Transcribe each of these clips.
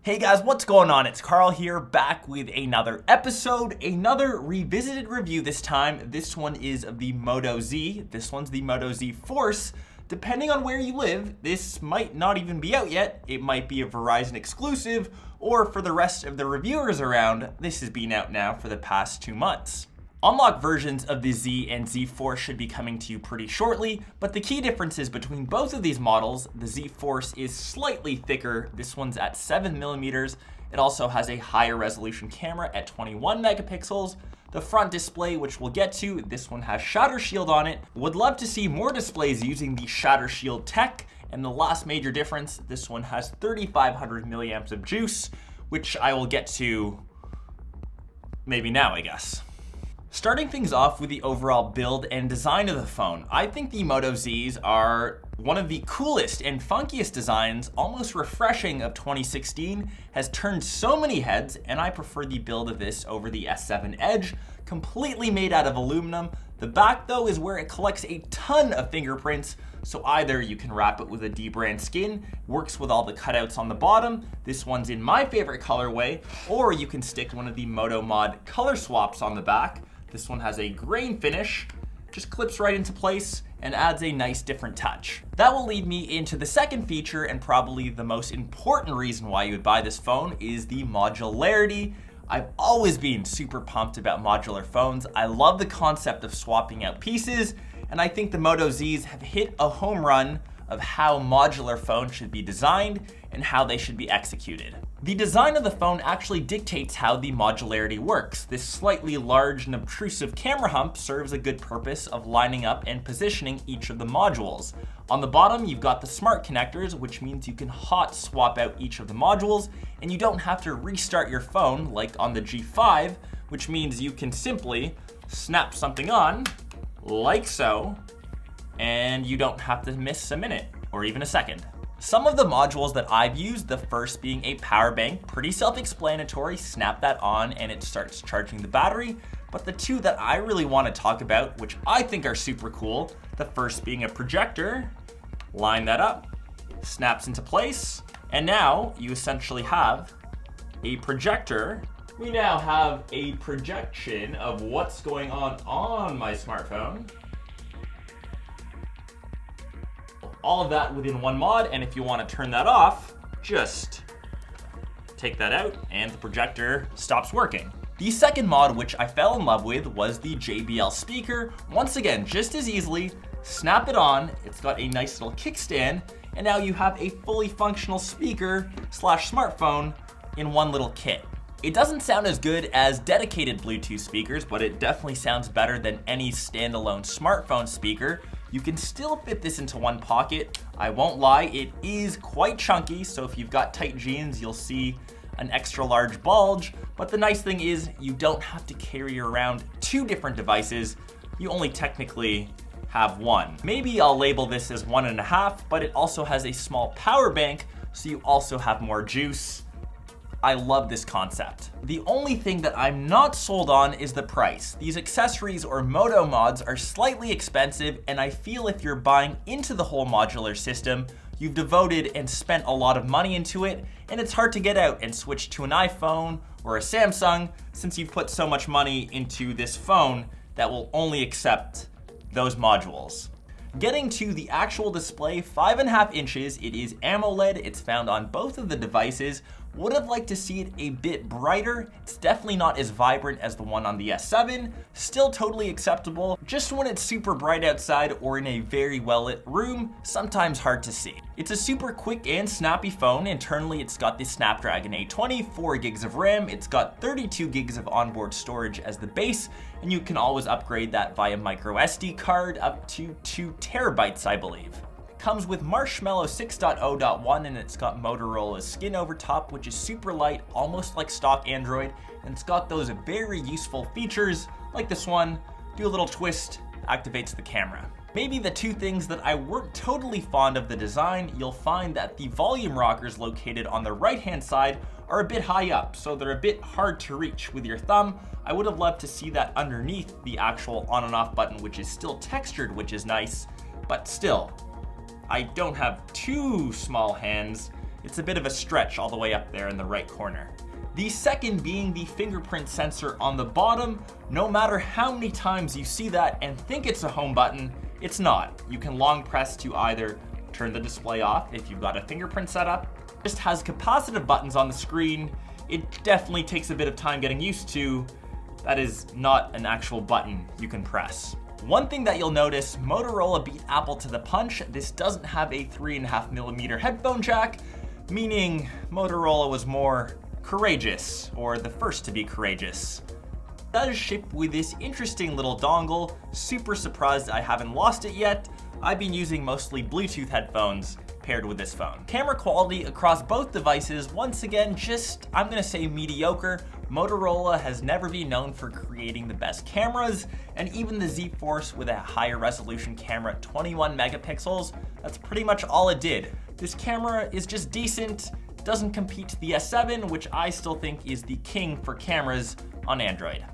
Hey guys, what's going on? It's Karl here, back with another episode, another revisited review this time. This one is of the Moto Z. This one's the Moto Z Force. Depending on where you live, this might not even be out yet. It might be a Verizon exclusive, or for the rest of the reviewers around, this has been out now for the past 2 months. Unlocked versions of the Z and Z Force should be coming to you pretty shortly, but the key differences between both of these models, the Z Force is slightly thicker. This one's at 7mm. It also has a higher resolution camera at 21 megapixels. The front display, which we'll get to, this one has Shatter Shield on it. Would love to see more displays using the Shatter Shield tech. And the last major difference, this one has 3,500 milliamps of juice, which I will get to maybe now, I guess. Starting things off with the overall build and design of the phone, I think the Moto Zs are one of the coolest and funkiest designs, almost refreshing, of 2016, has turned so many heads, and I prefer the build of this over the S7 Edge, completely made out of aluminum. The back though is where it collects a ton of fingerprints, so either you can wrap it with a D-brand skin, works with all the cutouts on the bottom, this one's in my favorite colorway, or you can stick one of the Moto Mod color swaps on the back. This one has a grain finish, just clips right into place and adds a nice different touch. That will lead me into the second feature, and probably the most important reason why you would buy this phone is the modularity. I've always been super pumped about modular phones. I love the concept of swapping out pieces, and I think the Moto Zs have hit a home run of how modular phones should be designed and how they should be executed. The design of the phone actually dictates how the modularity works. This slightly large and obtrusive camera hump serves a good purpose of lining up and positioning each of the modules. On the bottom, you've got the smart connectors, which means you can hot swap out each of the modules, and you don't have to restart your phone like on the G5, which means you can simply snap something on, like so, and you don't have to miss a minute or even a second. Some of the modules that I've used, the first being a power bank, pretty self-explanatory, snap that on and it starts charging the battery. But the two that I really want to talk about, which I think are super cool, the first being a projector, line that up, snaps into place, and now you essentially have a projector. We now have a projection of what's going on my smartphone. All of that within one mod, and if you want to turn that off, just take that out and the projector stops working. The second mod, which I fell in love with, was the JBL Speaker. Once again, just as easily, snap it on, it's got a nice little kickstand, and now you have a fully functional speaker slash smartphone in one little kit. It doesn't sound as good as dedicated Bluetooth speakers, but it definitely sounds better than any standalone smartphone speaker. You can still fit this into one pocket. I won't lie, it is quite chunky, so if you've got tight jeans, you'll see an extra large bulge. But the nice thing is you don't have to carry around two different devices. You only technically have one. Maybe I'll label this as 1.5, but it also has a small power bank, so you also have more juice. I love this concept. The only thing that I'm not sold on is the price. These accessories or Moto Mods are slightly expensive, and I feel if you're buying into the whole modular system, you've devoted and spent a lot of money into it, and it's hard to get out and switch to an iPhone or a Samsung since you've put so much money into this phone that will only accept those modules. Getting to the actual display, 5.5 inches, it is AMOLED, it's found on both of the devices. Would have liked to see it a bit brighter. It's definitely not as vibrant as the one on the S7, still totally acceptable. Just when it's super bright outside or in a very well lit room, sometimes hard to see. It's a super quick and snappy phone. Internally, it's got the Snapdragon 820, 4 gigs of RAM, it's got 32 gigs of onboard storage as the base, and you can always upgrade that via micro SD card up to 2 terabytes, I believe. Comes with Marshmallow 6.0.1, and it's got Motorola skin over top, which is super light, almost like stock Android, and it's got those very useful features like this one, do a little twist, activates the camera. Maybe the two things that I weren't totally fond of the design, you'll find that the volume rockers located on the right hand side are a bit high up, so they're a bit hard to reach with your thumb. I would have loved to see that underneath the actual on and off button, which is still textured, which is nice, but still, I don't have too small hands, It's a bit of a stretch all the way up there in the right corner. The second being the fingerprint sensor on the bottom. No matter how many times you see that and think it's a home button, it's not. You can long press to either turn the display off if you've got a fingerprint setup. It just has capacitive buttons on the screen. It definitely takes a bit of time getting used to. That is not an actual button you can press. One thing that you'll notice, Motorola beat Apple to the punch. This doesn't have a 3.5mm headphone jack, meaning Motorola was more courageous, or the first to be courageous. It does ship with this interesting little dongle. Super surprised I haven't lost it yet. I've been using mostly Bluetooth headphones paired with this phone. Camera quality across both devices, once again, just, I'm gonna say mediocre. Motorola has never been known for creating the best cameras, and even the Z Force with a higher resolution camera at 21 megapixels, that's pretty much all it did. This camera is just decent, doesn't compete to the S7, which I still think is the king for cameras on Android.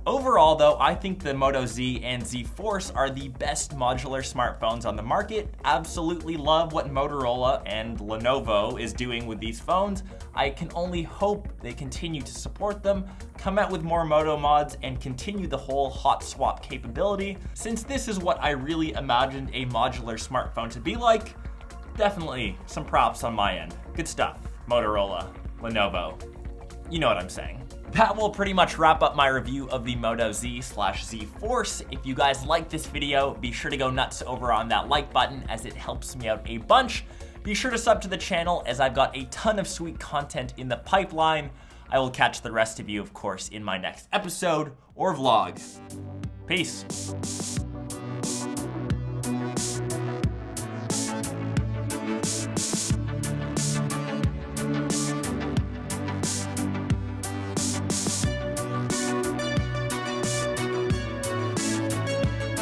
Overall though, I think the Moto Z and Z Force are the best modular smartphones on the market. Absolutely love what Motorola and Lenovo is doing with these phones. I can only hope they continue to support them, come out with more Moto Mods, and continue the whole hot swap capability. Since this is what I really imagined a modular smartphone to be like, definitely some props on my end. Good stuff, Motorola, Lenovo. You know what I'm saying. That will pretty much wrap up my review of the Moto Z/Z Force. If you guys like this video, be sure to go nuts over on that like button as it helps me out a bunch. Be sure to sub to the channel as I've got a ton of sweet content in the pipeline. I will catch the rest of you, of course, in my next episode or vlog. Peace.